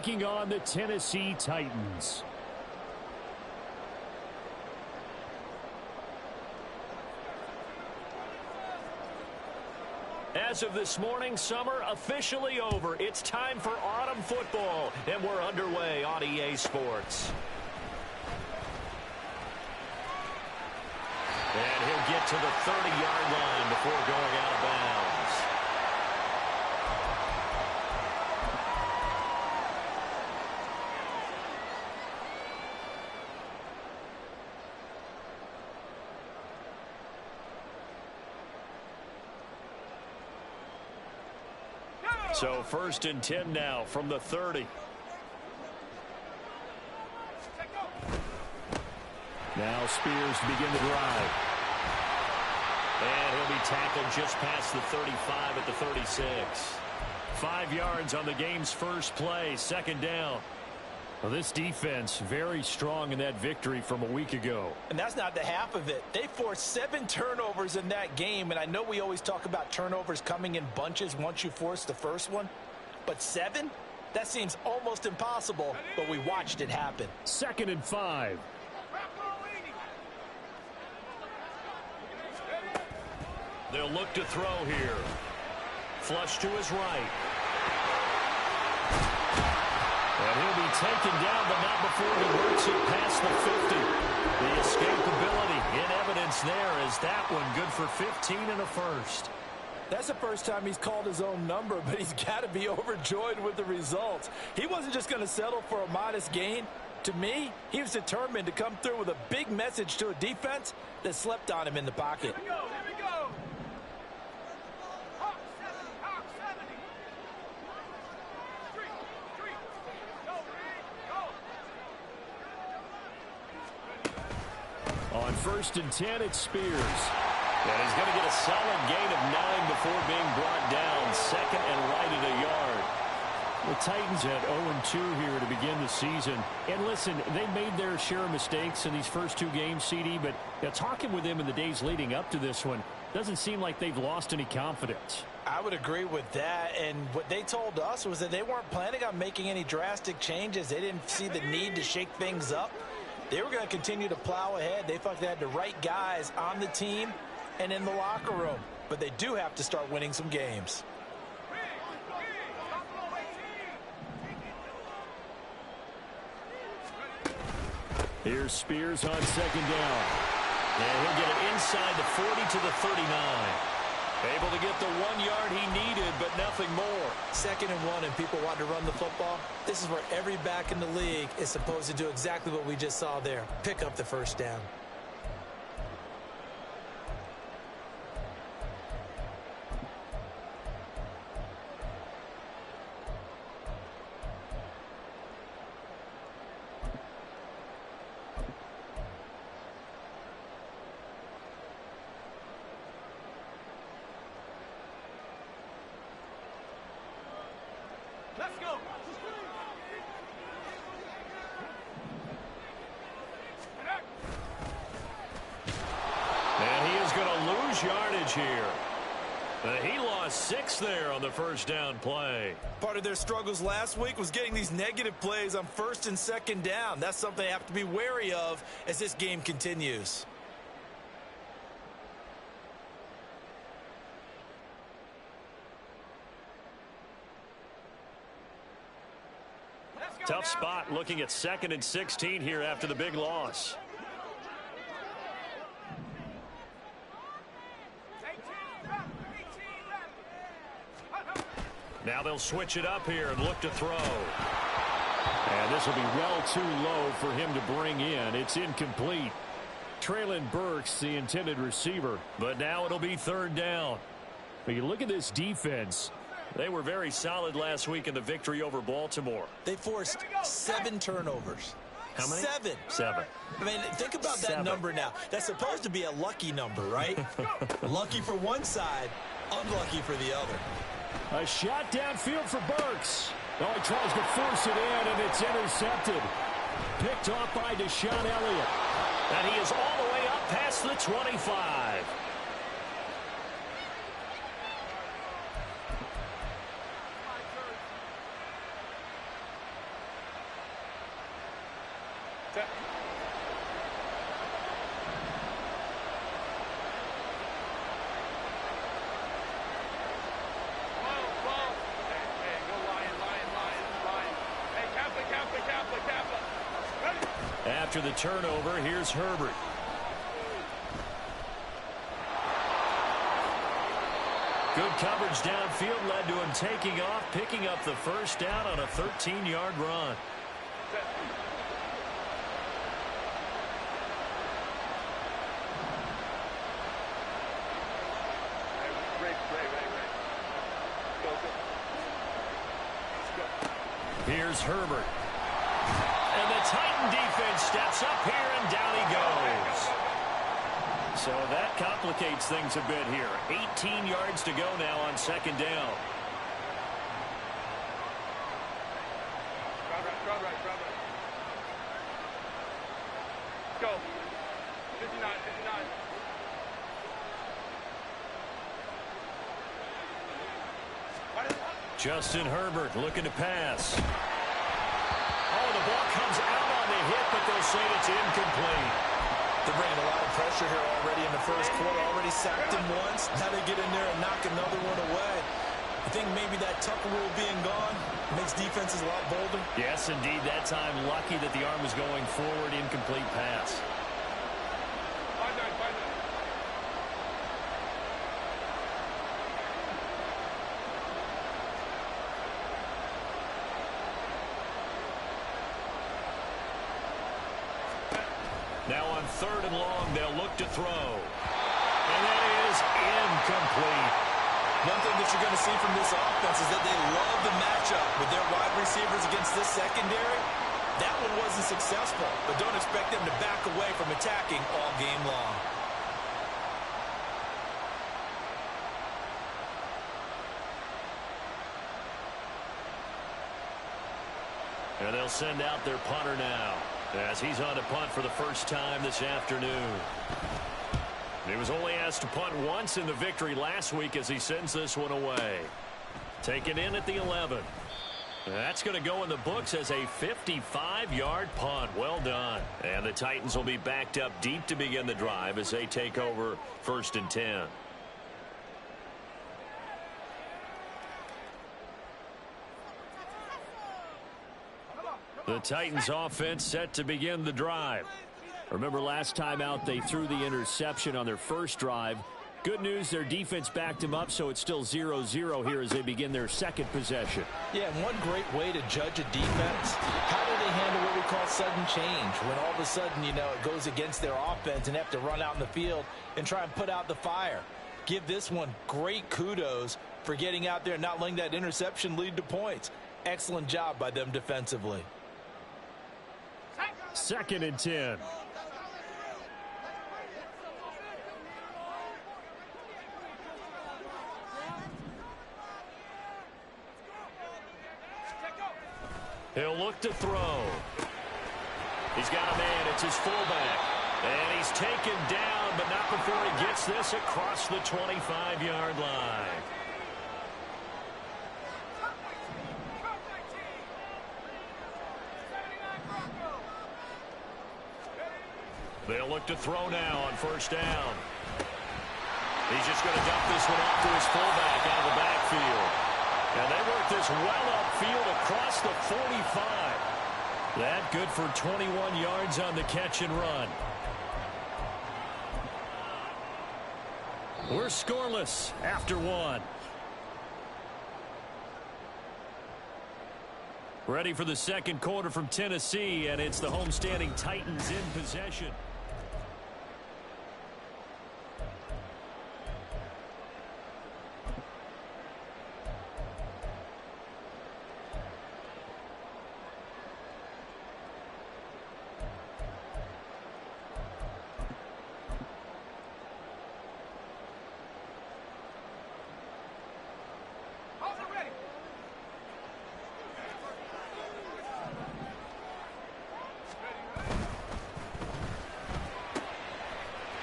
taking on the Tennessee Titans. As of this morning, summer officially over. It's time for autumn football, and we're underway on EA Sports. And he'll get to the 30-yard line before going out of bounds. So 1st and 10 now from the 30. Now Spears to begin the drive. And he'll be tackled just past the 35 at the 36. 5 yards on the game's first play, 2nd down. Well, this defense very strong in that victory from a week ago. And that's not the half of it. They forced 7 turnovers in that game, and I know we always talk about turnovers coming in bunches once you force the first one, but 7? That seems almost impossible, but we watched it happen. 2nd and 5. They'll look to throw here. Flush to his right. And he'll be taken down, but not before he works it past the 50. The escapability in evidence there as that one good for 15 and a first. That's the first time he's called his own number, but he's got to be overjoyed with the results. He wasn't just going to settle for a modest gain. To me, he was determined to come through with a big message to a defense that slept on him in the pocket. Here we go, here we go. On 1st and 10, it's Spears. And he's going to get a solid gain of 9 before being brought down. 2nd and right at a yard. The Titans at 0-2 here to begin the season. And listen, they made their share of mistakes in these first 2 games, CD, but talking with them in the days leading up to this one, doesn't seem like they've lost any confidence. I would agree with that, and what they told us was that they weren't planning on making any drastic changes. They didn't see the need to shake things up. They were going to continue to plow ahead. They felt they had the right guys on the team and in the locker room. But they do have to start winning some games. Here's Spears on 2nd down. And he'll get it inside the 40 to the 39. Able to get the 1 yard he needed, but nothing more. 2nd and 1, and people want to run the football. This is where every back in the league is supposed to do exactly what we just saw there. Pick up the 1st down. Let's go. And he is going to lose yardage here. He lost 6 there on the 1st down play. Part of their struggles last week was getting these negative plays on 1st and 2nd down. That's something they have to be wary of as this game continues. Tough spot looking at 2nd and 16 here after the big loss. Now they'll switch it up here and look to throw. And this will be well too low for him to bring in. It's incomplete. Traylon Burks, the intended receiver. But now it'll be 3rd down. But you look at this defense. They were very solid last week in the victory over Baltimore. They forced 7 turnovers. How many? 7. 7. I mean, think about that number now. That's supposed to be a lucky number, right? Lucky for one side, unlucky for the other. A shot downfield for Burks. Oh, he tries to force it in, and it's intercepted. Picked off by Deshaun Elliott. And he is all the way up past the 25. After the turnover, here's Herbert. Good coverage downfield led to him taking off, picking up the first down on a 13-yard run. Here's Herbert. And the Titan defense steps up here, and down he goes. So that complicates things a bit here. 18 yards to go now on second down. Go. 59, 59. Justin Herbert looking to pass. Oh, the ball comes out on the hit, but they'll say it's incomplete. They're bringing a lot of pressure here already in the first quarter. Already sacked him once. Now they get in there and knock another one away. I think maybe that Tucker rule being gone makes defenses a lot bolder. Yes, indeed. That time, lucky that the arm was going forward. Incomplete pass. Now on third and long, they'll look to throw. And that is incomplete. One thing that you're going to see from this offense is that they love the matchup with their wide receivers against this secondary. That one wasn't successful, but don't expect them to back away from attacking all game long. And they'll send out their punter now, as he's on to punt for the first time this afternoon. He was only asked to punt once in the victory last week as he sends this one away. Taken in at the 11. That's going to go in the books as a 55-yard punt. Well done. And the Titans will be backed up deep to begin the drive as they take over 1st and 10. The Titans offense set to begin the drive. Remember last time out they threw the interception on their first drive. Good news, their defense backed them up, so it's still 0-0 here as they begin their second possession. Yeah, and one great way to judge a defense, how do they handle what we call sudden change? When all of a sudden, you know, it goes against their offense and they have to run out in the field and try and put out the fire. Give this one great kudos for getting out there and not letting that interception lead to points. Excellent job by them defensively. 2nd and 10. He'll look to throw. He's got a man. It's his fullback. And he's taken down, but not before he gets this across the 25-yard line. They'll look to throw now on 1st down. He's just going to dump this one off to his fullback out of the backfield. And they work this well upfield across the 45. That good for 21 yards on the catch and run. We're scoreless after 1. Ready for the second quarter from Tennessee, and it's the homestanding Titans in possession.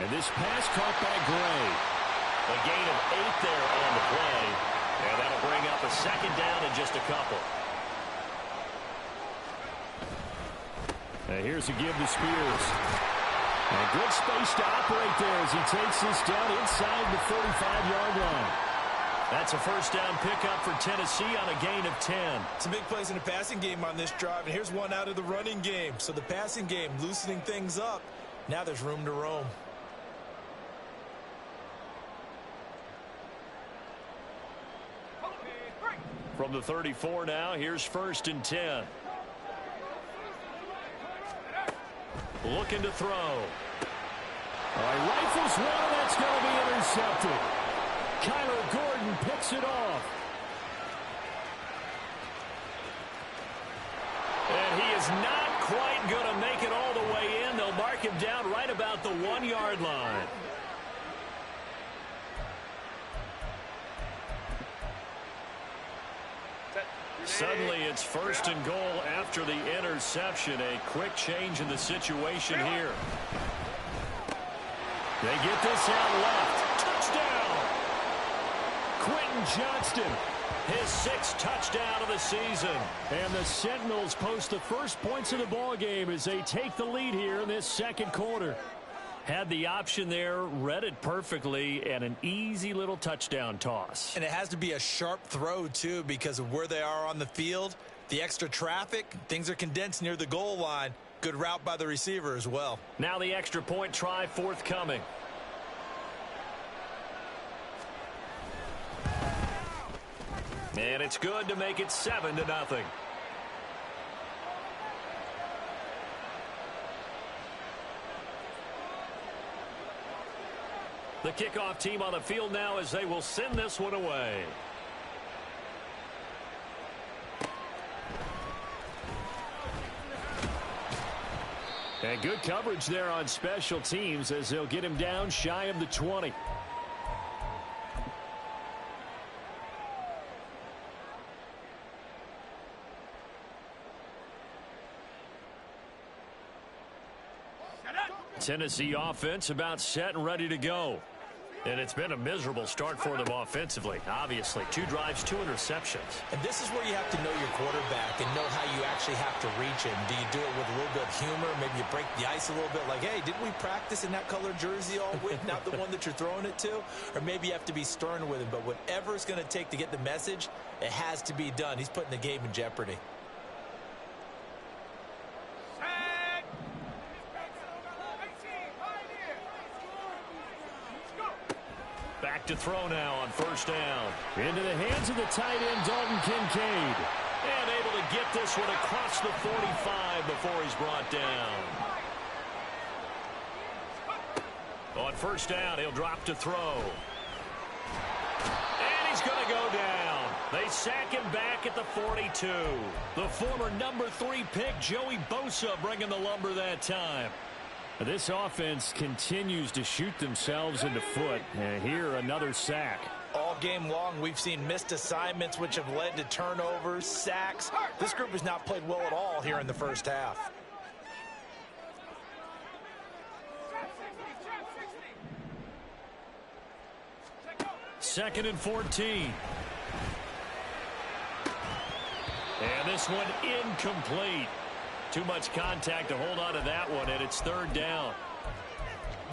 And this pass caught by Gray. A gain of 8 there on the play. And that'll bring up a second down in just a couple. Here's a give to Spears. And good space to operate there as he takes this down inside the 45-yard line. That's a first down pickup for Tennessee on a gain of 10. Some big plays in the passing game on this drive, and here's one out of the running game. So the passing game loosening things up. Now there's room to roam. From the 34 now, here's first and 10. Looking to throw. All right, rifles one, that's going to be intercepted. Kyler Gordon picks it off. And he is not quite going to make it all the way in. They'll mark him down right about the 1-yard line. Suddenly it's first and goal after the interception. A quick change in the situation here. They get this out left. Touchdown! Quentin Johnston, his 6th touchdown of the season. And the Sentinels post the first points of the ball game as they take the lead here in this second quarter. Had the option there, read it perfectly, and an easy little touchdown toss. And it has to be a sharp throw, too, because of where they are on the field. The extra traffic, things are condensed near the goal line. Good route by the receiver as well. Now the extra point try forthcoming. And it's good to make it 7-0. The kickoff team on the field now as they will send this one away. And good coverage there on special teams as they'll get him down shy of the 20. Tennessee offense about set and ready to go. And it's been a miserable start for them offensively. Obviously, 2 drives, 2 interceptions. And this is where you have to know your quarterback and know how you actually have to reach him. Do you do it with a little bit of humor? Maybe you break the ice a little bit like, hey, didn't we practice in that color jersey all week? Not the one that you're throwing it to? Or maybe you have to be stern with him. But whatever it's going to take to get the message, it has to be done. He's putting the game in jeopardy. Back to throw now on first down. Into the hands of the tight end, Dalton Kincaid. And able to get this one across the 45 before he's brought down. On first down, he'll drop to throw. And he's going to go down. They sack him back at the 42. The former number 3 pick, Joey Bosa, bringing the lumber that time. This offense continues to shoot themselves in the foot. And here, another sack. All game long, we've seen missed assignments, which have led to turnovers, sacks. This group has not played well at all here in the first half. Second and 14. And this one incomplete. Too much contact to hold on to that one, and it's third down.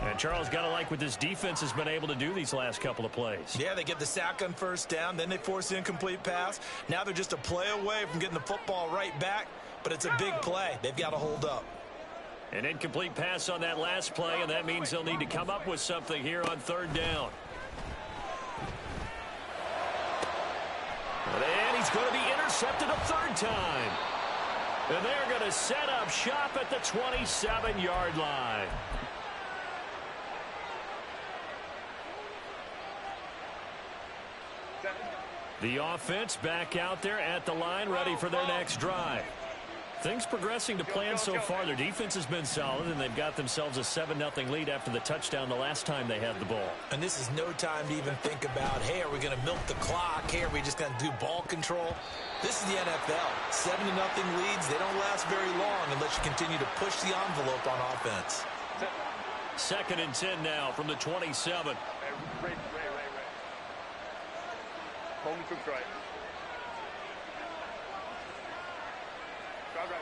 And Charles, got to like what this defense has been able to do these last couple of plays. Yeah, they get the sack on first down, then they force the incomplete pass. Now they're just a play away from getting the football right back, but it's a big play. They've got to hold up. An incomplete pass on that last play, and that means they'll need to come up with something here on third down. And he's going to be intercepted a third time. And they're going to set up shop at the 27-yard line. The offense back out there at the line, ready for their next drive. Things progressing to plan so far. Their defense has been solid, and they've got themselves a 7-0 lead after the touchdown the last time they had the ball. And this is no time to even think about, hey, are we going to milk the clock? Hey, are we just going to do ball control? This is the NFL. 7-0 leads, they don't last very long unless you continue to push the envelope on offense. Second and 10 now from the 27. Ray. Coleman Cook's right.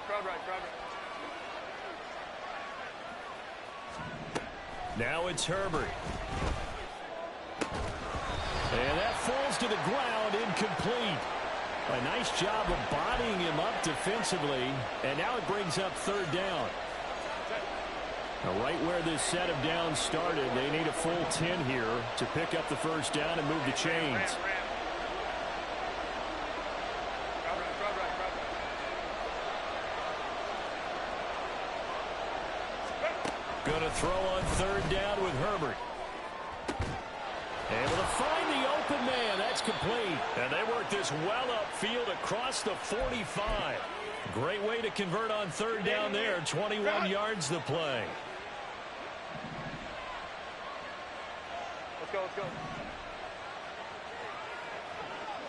Crowd right. Now it's Herbert. And that falls to the ground, incomplete. A nice job of bodying him up defensively. And now it brings up third down. Now right where this set of downs started, they need a full 10 here to pick up the first down and move the chains. Going to throw on third down with Herbert. Able to find the open man. That's complete. And they work this well upfield across the 45. Great way to convert on third down there. 21 yards the play. Let's go, let's go.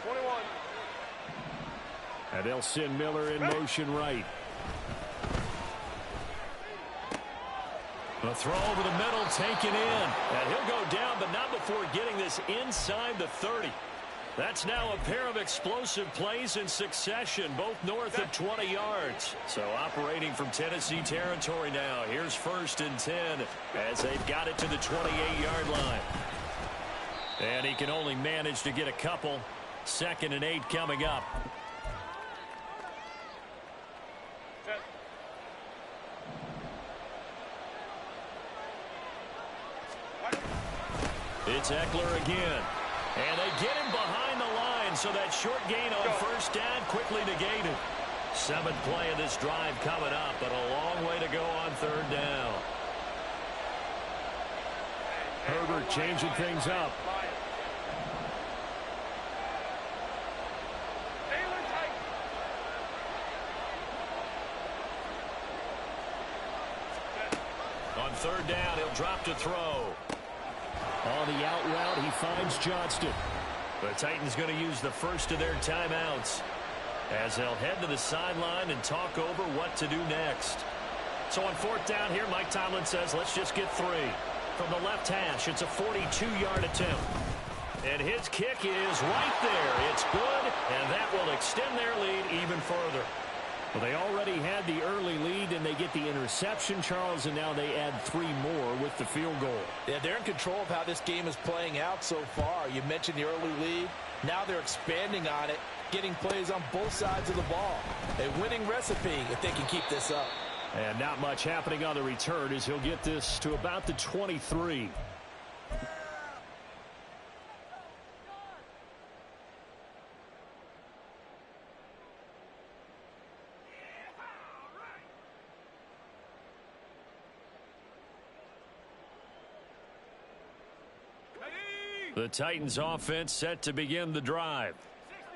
21. And they'll send Miller in motion right. A throw over the middle, taken in. And he'll go down, but not before getting this inside the 30. That's now a pair of explosive plays in succession, both north of 20 yards. So operating from Tennessee territory now. Here's 1st and 10 as they've got it to the 28-yard line. And he can only manage to get a couple. 2nd and 8 coming up. It's Eckler again. And they get him behind the line, so that short gain on first down quickly negated. 7th play of this drive coming up, but a long way to go on third down. Herbert changing things up. On third down, he'll drop to throw. On the out route, he finds Johnston. The Titans going to use the first of their timeouts as they'll head to the sideline and talk over what to do next. So on 4th down here, Mike Tomlin says, let's just get 3. From the left hash, it's a 42-yard attempt. And his kick is right there. It's good, and that will extend their lead even further. Well, they already had the early lead, and they get the interception, Charles, and now they add 3 more with the field goal. Yeah, they're in control of how this game is playing out so far. You mentioned the early lead. Now they're expanding on it, getting plays on both sides of the ball. A winning recipe if they can keep this up. And not much happening on the return as he'll get this to about the 23. The Titans offense set to begin the drive.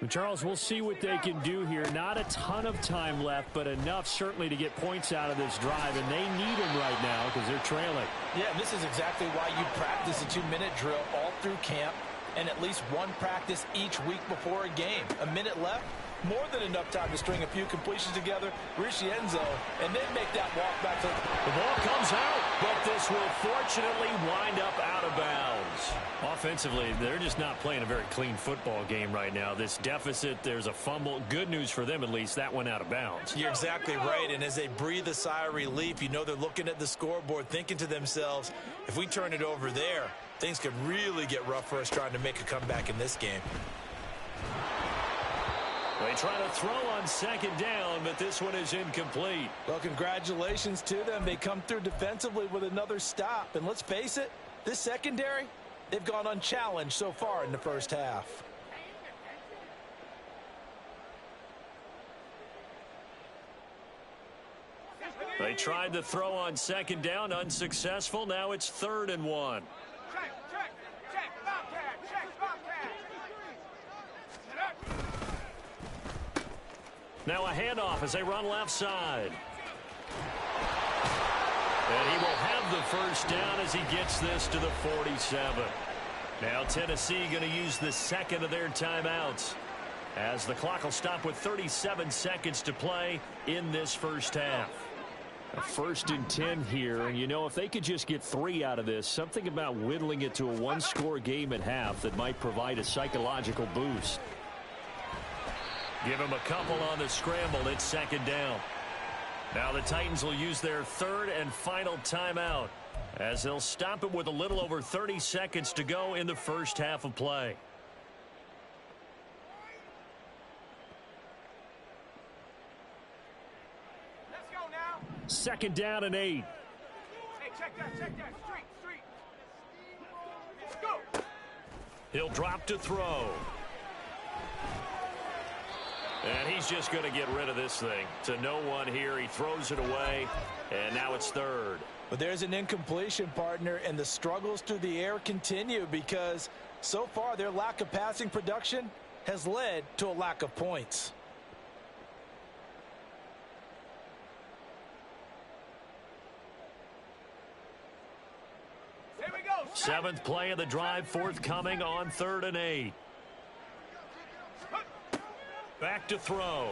And Charles, we'll see what they can do here. Not a ton of time left, but enough certainly to get points out of this drive. And they need them right now because they're trailing. Yeah, and this is exactly why you practice a 2-minute drill all through camp and at least one practice each week before a game. A minute left, more than enough time to string a few completions together, reach the end zone, and then make that walk back to the ball comes out, but this will fortunately wind up out of bounds. Offensively, they're just not playing a very clean football game right now. This deficit, there's a fumble. Good news for them, at least. That went out of bounds. You're exactly right, and as they breathe a sigh of relief, you know they're looking at the scoreboard, thinking to themselves, if we turn it over there, things could really get rough for us trying to make a comeback in this game. They try to throw on 2nd down, but this one is incomplete. Well, congratulations to them. They come through defensively with another stop. And let's face it, this secondary, they've gone unchallenged so far in the first half. They tried to throw on 2nd down, unsuccessful. Now it's 3rd and 1. Now a handoff as they run left side. And he will have the first down as he gets this to the 47. Now Tennessee going to use the 2nd of their timeouts as the clock will stop with 37 seconds to play in this first half. A 1st and 10 here, and you know, if they could just get 3 out of this, something about whittling it to a 1-score game at half that might provide a psychological boost. Give him a couple on the scramble. It's 2nd down. Now the Titans will use their 3rd and final timeout as they'll stop it with a little over 30 seconds to go in the first half of play. Let's go now. 2nd down and 8. Hey, check that. Street. Let's go. He'll drop to throw. And he's just going to get rid of this thing. To no one here. He throws it away, and now it's 3rd. But there's an incompletion, partner, and the struggles through the air continue because so far their lack of passing production has led to a lack of points. Here we go. 7th play of the drive forthcoming on 3rd and 8. Back to throw.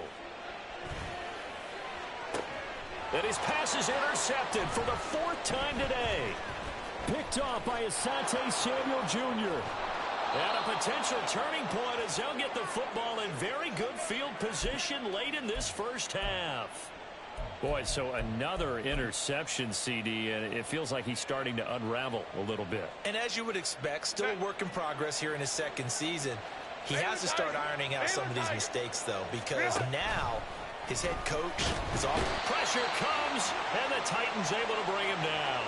And his pass is intercepted for the 4th time today. Picked off by Asante Samuel Jr. And a potential turning point as they'll get the football in very good field position late in this first half. Boy, so another interception, CD, and it feels like he's starting to unravel a little bit. And as you would expect, still a work in progress here in his 2nd season. He has to start ironing out some of these mistakes, though, because now his head coach is off. Pressure comes, and the Titans able to bring him down.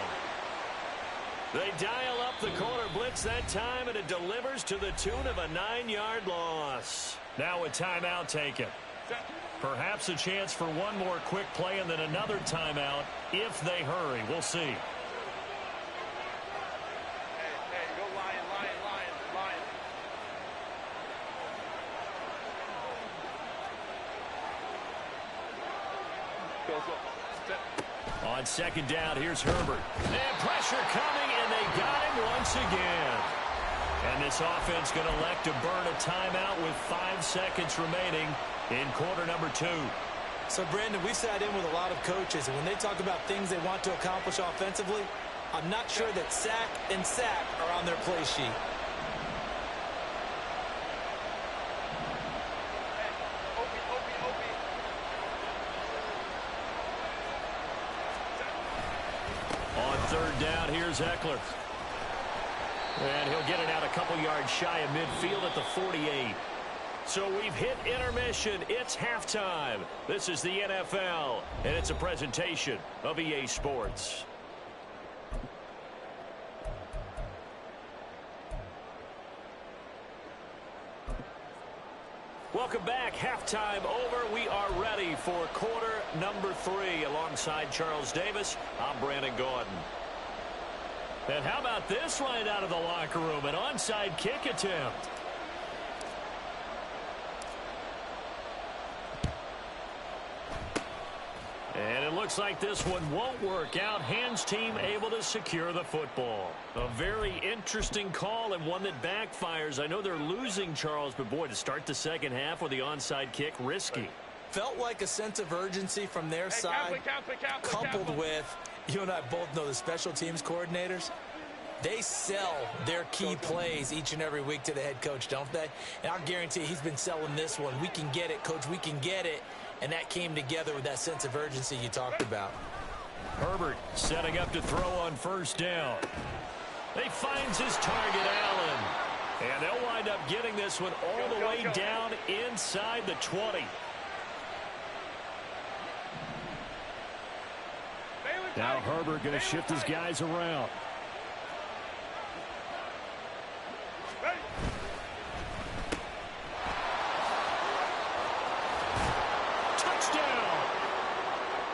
They dial up the corner blitz that time, and it delivers to the tune of a 9-yard loss. Now a timeout taken. Perhaps a chance for one more quick play and then another timeout if they hurry. We'll see. Hey, go Lion. Go. On 2nd down, here's Herbert. And pressure coming, and they got him once again. And this offense going to elect to burn a timeout with 5 seconds remaining in quarter number 2. So, Brandon, we sat in with a lot of coaches, and when they talk about things they want to accomplish offensively, I'm not sure that sack and sack are on their play sheet. On 3rd down, here's Eckler. And he'll get it out a couple yards shy of midfield at the 48. So we've hit intermission. It's halftime. This is the NFL, and it's a presentation of EA Sports. Welcome back. Halftime over. We are ready for quarter number 3. Alongside Charles Davis, I'm Brandon Gaudin. And how about this right out of the locker room? An onside kick attempt. And it looks like this one won't work out. Hands team able to secure the football. A very interesting call and one that backfires. I know they're losing, Charles, but boy, to start the second half with the onside kick, risky. Felt like a sense of urgency from their side, coupled with, you and I both know the special teams coordinators. They sell their key plays each and every week to the head coach, don't they? And I guarantee he's been selling this one. We can get it, coach, we can get it. And that came together with that sense of urgency you talked about. Herbert setting up to throw on 1st down. He finds his target, Allen. And they'll wind up getting this one all the way down inside the 20. Now Herbert going to shift his guys around.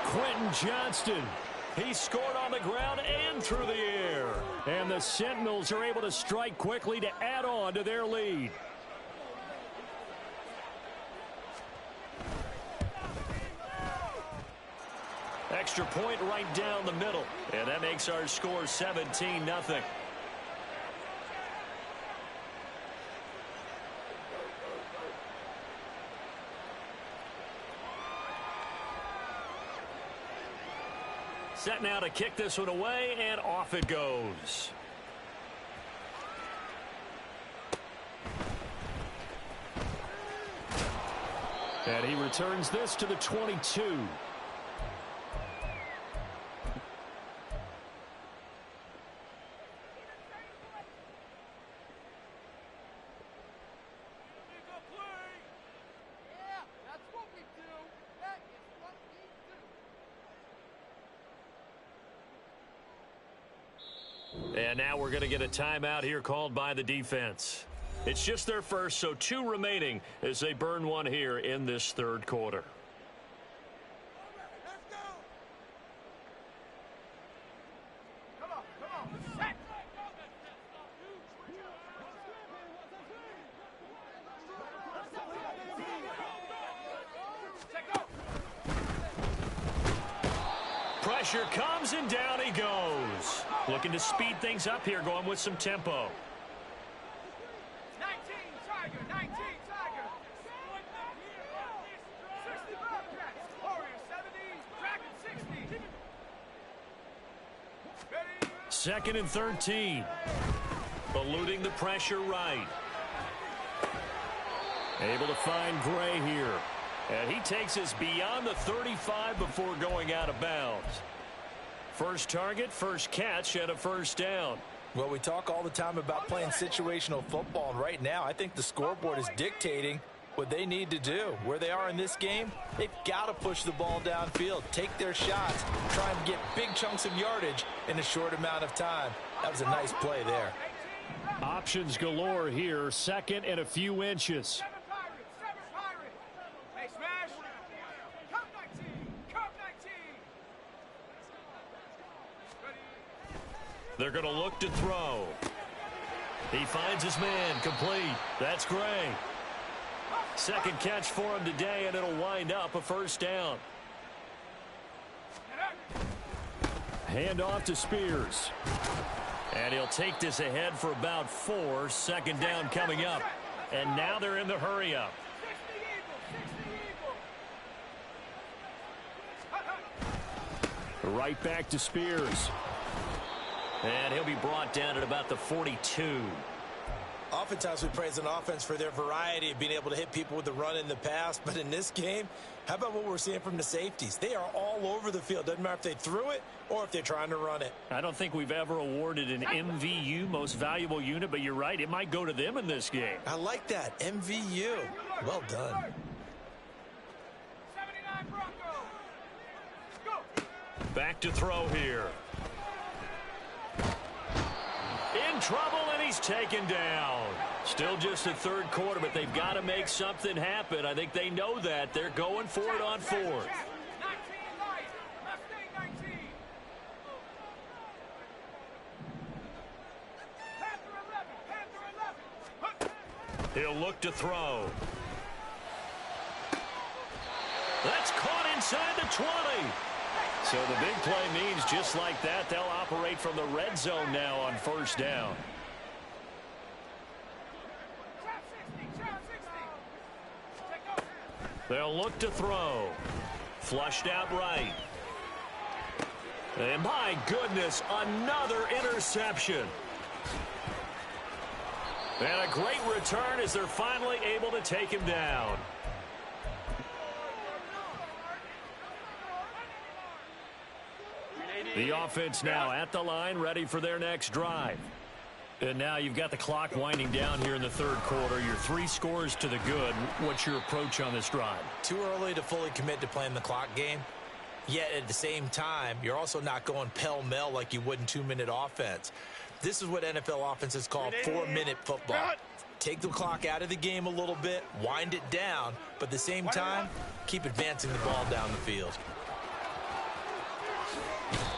Quentin Johnston. He scored on the ground and through the air. And the Sentinels are able to strike quickly to add on to their lead. Extra point right down the middle. And that makes our score 17-0. Set now to kick this one away, and off it goes. And he returns this to the 22. And now we're going to get a timeout here called by the defense. It's just their first, so 2 remaining as they burn one here in this third quarter. Pressure comes and down he goes. Looking to speed things up here, going with some tempo. 19 Tiger, 19 Tiger. 60 Bobcats, Warriors 70, Dragon 60. Ready? Second and 13. Eluding the pressure right. Able to find Gray here. And he takes us beyond the 35 before going out of bounds. First target, first catch, and a first down. Well, we talk all the time about playing situational football, and right now I think the scoreboard is dictating what they need to do. Where they are in this game, they've got to push the ball downfield, take their shots, try and get big chunks of yardage in a short amount of time. That was a nice play there. Options galore here, second and a few inches. They're going to look to throw. He finds his man, complete. That's Gray. Second catch for him today, and it'll wind up a first down. Hand off to Spears. And he'll take this ahead for about 4. Second down coming up. And now they're in the hurry up. Right back to Spears. And he'll be brought down at about the 42. Oftentimes we praise an offense for their variety of being able to hit people with the run in the pass. But in this game, how about what we're seeing from the safeties? They are all over the field. Doesn't matter if they threw it or if they're trying to run it. I don't think we've ever awarded an MVU, most valuable unit, but you're right. It might go to them in this game. I like that. MVU. Well done. 79 Broncos. Go. Back to throw here. In trouble, and he's taken down. Still just the third quarter, but they've got to make something happen. I think they know that. They're going for it on fourth. 19 Lions, Mustang 19. Panther 11, He'll look to throw. That's caught inside the 20. So the big play means just like that, they'll operate from the red zone now on first down. They'll look to throw. Flushed out right. And my goodness, another interception. And a great return as they're finally able to take him down. The offense now at the line, ready for their next drive. And now you've got the clock winding down here in the third quarter. Your 3 scores to the good. What's your approach on this drive? Too early to fully commit to playing the clock game. Yet at the same time, you're also not going pell-mell like you would in 2-minute offense. This is what NFL offenses call 4-minute football. Take the clock out of the game a little bit, wind it down, but at the same time, keep advancing the ball down the field.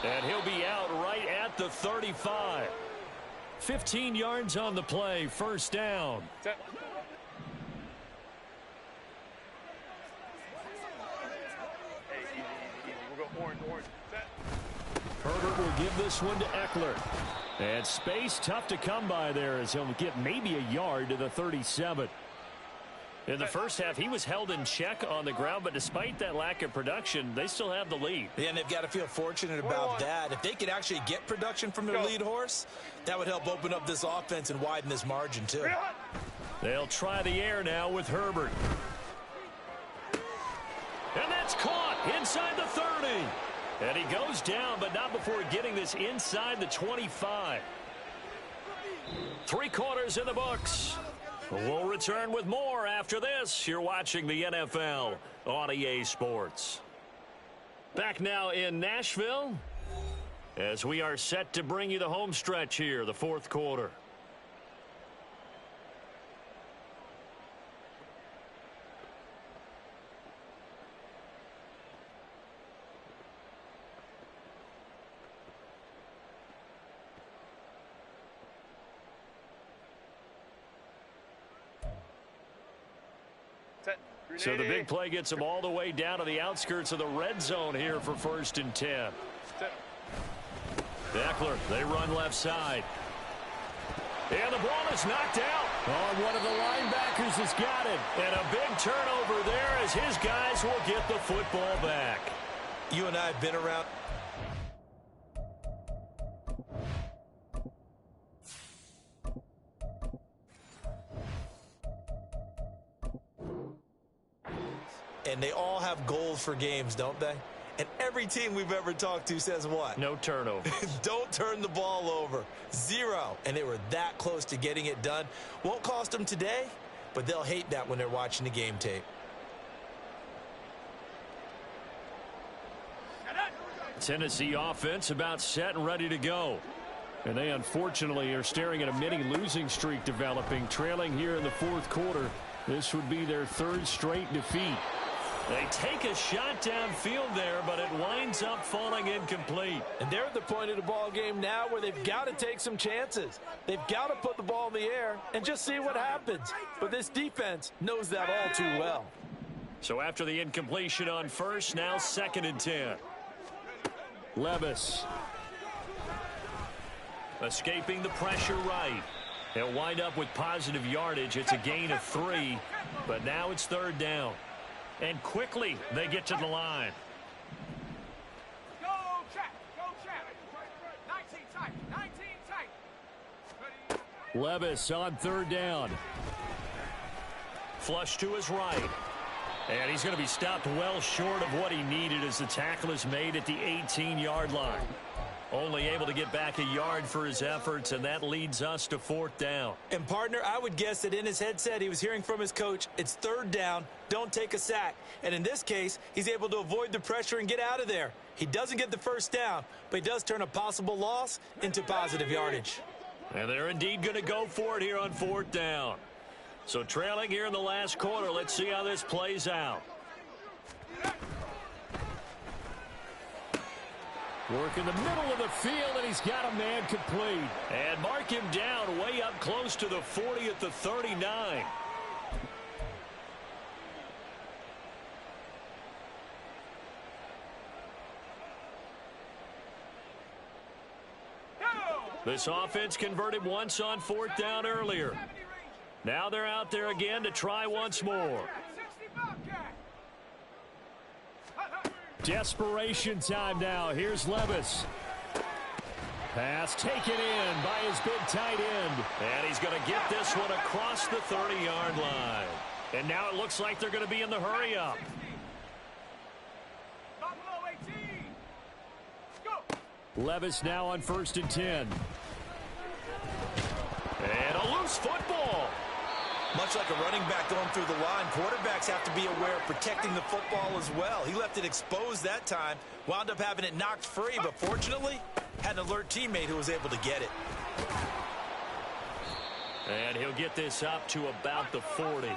And he'll be out right at the 35. 15 yards on the play, first down. Set. Hey, easy. We'll go orange. Set. Herbert will give this one to Eckler. And space tough to come by there as he'll get maybe a yard to the 37. In the first half, he was held in check on the ground, but despite that lack of production, they still have the lead. Yeah, and they've got to feel fortunate about that. If they could actually get production from their lead horse, that would help open up this offense and widen this margin, too. They'll try the air now with Herbert. And that's caught inside the 30. And he goes down, but not before getting this inside the 25. 3 quarters in the books. We'll return with more after this. You're watching the NFL on EA Sports. Back now in Nashville. as we are set to bring you the home stretch here, the fourth quarter. So the big play gets them all the way down to the outskirts of the red zone here for 1st and 10. Eckler, they run left side. And the ball is knocked out. Oh, one of the linebackers has got it. And a big turnover there as his guys will get the football back. You and I have been around. And they all have goals for games, don't they? And every team we've ever talked to says what? No turnover. Don't turn the ball over. 0. And they were that close to getting it done. Won't cost them today, but they'll hate that when they're watching the game tape. Tennessee offense about set and ready to go. And they unfortunately are staring at a mini losing streak developing, trailing here in the fourth quarter. This would be their 3rd straight defeat. They take a shot downfield there, but it winds up falling incomplete. And they're at the point of the ball game now where they've got to take some chances. They've got to put the ball in the air and just see what happens. But this defense knows that all too well. So after the incompletion on 1st, now 2nd and 10. Levis. Escaping the pressure right. He'll wind up with positive yardage. It's a gain of 3, but now it's 3rd down. And quickly they get to the line. Go check. 19 tight. 19 tight. Levis on 3rd down. Flush to his right. And he's going to be stopped well short of what he needed as the tackle is made at the 18-yard line. Only able to get back a yard for his efforts, and that leads us to 4th down. And, partner, I would guess that in his headset he was hearing from his coach, it's 3rd down, don't take a sack. And in this case, he's able to avoid the pressure and get out of there. He doesn't get the 1st down, but he does turn a possible loss into positive yardage. And they're indeed going to go for it here on 4th down. So trailing here in the last quarter, let's see how this plays out. Work in the middle of the field, and he's got a man complete. And mark him down way up close to the 40 at the 39. This offense converted once on 4th down earlier. Now they're out there again to try once more. Desperation time now. Here's Levis. Pass taken in by his big tight end. And he's going to get this one across the 30-yard line. And now it looks like they're going to be in the hurry-up. Levis now on 1st and 10. And a loose football. Much like a running back going through the line, quarterbacks have to be aware of protecting the football as well. He left it exposed that time, wound up having it knocked free, but fortunately, had an alert teammate who was able to get it. And he'll get this up to about the 40.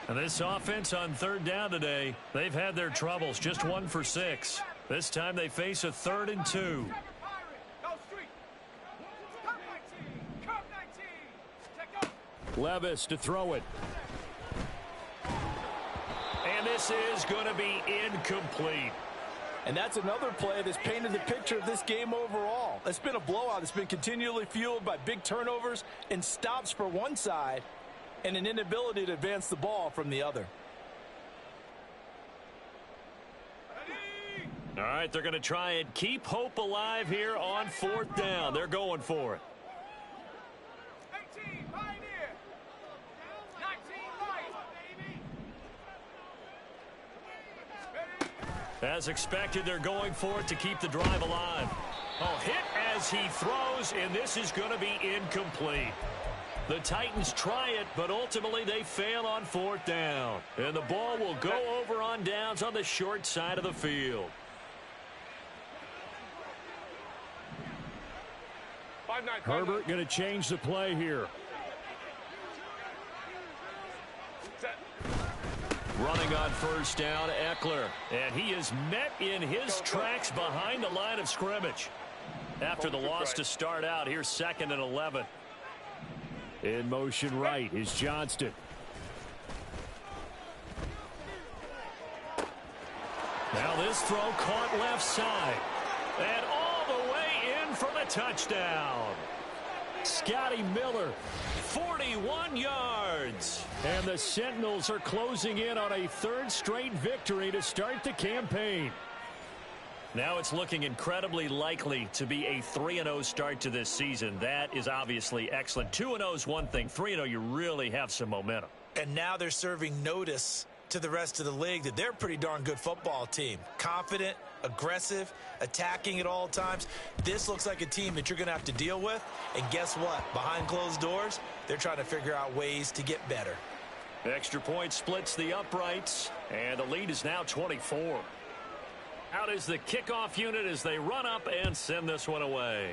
And this offense on 3rd down today, they've had their troubles, just 1 for 6. This time they face a 3rd and 2. Levis to throw it. And this is going to be incomplete. And that's another play that's painted the picture of this game overall. It's been a blowout. It's been continually fueled by big turnovers and stops for one side and an inability to advance the ball from the other. All right, they're going to try and keep hope alive here on 4th down. They're going for it. As expected, they're going for it to keep the drive alive. Oh, hit as he throws, and this is going to be incomplete. The Titans try it, but ultimately they fail on 4th down. And the ball will go over on downs on the short side of the field. Herbert going to change the play here. Set. Running on first down, Eckler. And he is met in his tracks behind the line of scrimmage. After the loss to start out, here's 2nd and 11. In motion right is Johnston. Now this throw caught left side. And all the way in for the touchdown. Scotty Miller, 41 yards. And the Sentinels are closing in on a 3rd straight victory to start the campaign. Now it's looking incredibly likely to be a 3-0 start to this season. That is obviously excellent. 2-0 is one thing. 3-0, you really have some momentum. And now they're serving notice to the rest of the league that they're a pretty darn good football team. Confident, aggressive, attacking at all times. This looks like a team that you're going to have to deal with. And guess what? Behind closed doors, they're trying to figure out ways to get better. Extra point splits the uprights, and the lead is now 24. Out is the kickoff unit as they run up and send this one away.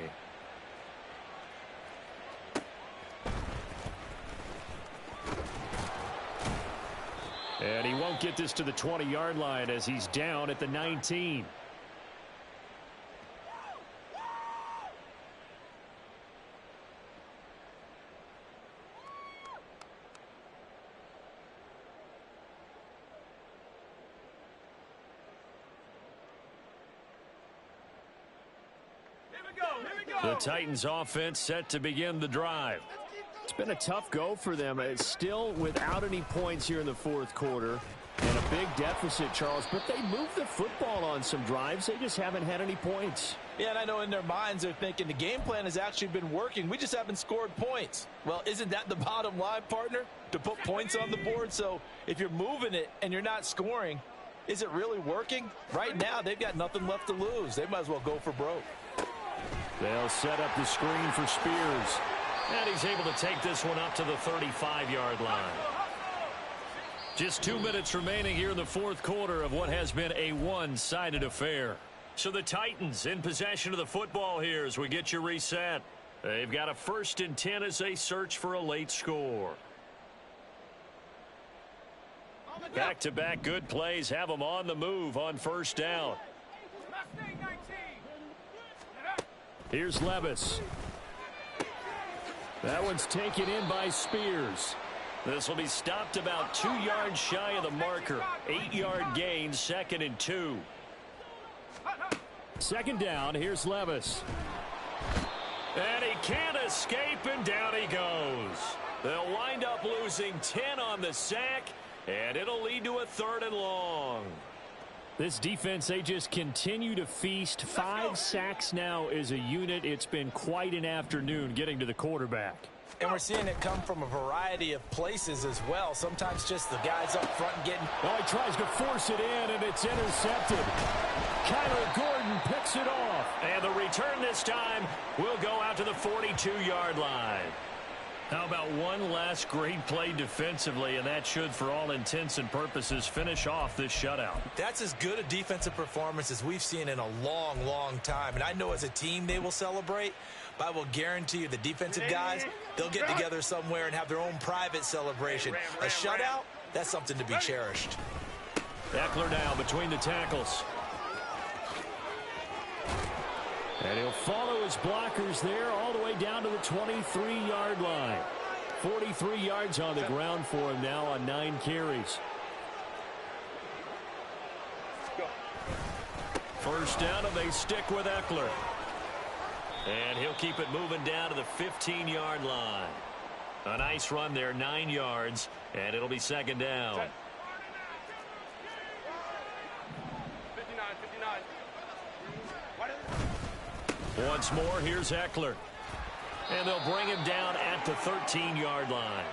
And he won't get this to the 20-yard line as he's down at the 19. The Titans offense set to begin the drive. It's been a tough go for them. It's still without any points here in the 4th quarter. And a big deficit, Charles. But they moved the football on some drives. They just haven't had any points. Yeah, and I know in their minds they're thinking the game plan has actually been working. We just haven't scored points. Well, isn't that the bottom line, partner? To put points on the board. So if you're moving it and you're not scoring, is it really working? Right now, they've got nothing left to lose. They might as well go for broke. They'll set up the screen for Spears. And he's able to take this one up to the 35-yard line. Just 2 minutes remaining here in the 4th quarter of what has been a one-sided affair. So the Titans in possession of the football here as we get you reset. They've got a 1st and 10 as they search for a late score. Back-to-back good plays have them on the move on first down. Here's Levis. That one's taken in by Spears. This will be stopped about 2 yards shy of the marker. 8-yard gain, 2nd and 2. 2nd down, here's Levis. And he can't escape, and down he goes. They'll wind up losing 10 on the sack, and it'll lead to a 3rd and long. This defense, they just continue to feast. 5 sacks now as a unit. It's been quite an afternoon getting to the quarterback. And we're seeing it come from a variety of places as well. Sometimes just the guys up front getting... Oh, he tries to force it in, and it's intercepted. Kyler Gordon picks it off. And the return this time will go out to the 42-yard line. How about one last great play defensively, and that should, for all intents and purposes, finish off this shutout. That's as good a defensive performance as we've seen in a long, long time. And I know as a team they will celebrate, but I will guarantee you the defensive guys, they'll get together somewhere and have their own private celebration. A shutout, that's something to be cherished. Eckler now between the tackles. And he'll follow his blockers there all the way down to the 23-yard line. 43 yards on the ground for him now on 9 carries. First down, and they stick with Eckler. And he'll keep it moving down to the 15-yard line. A nice run there, 9 yards, and it'll be 2nd down. 59. Once more, here's Eckler. And they'll bring him down at the 13-yard line.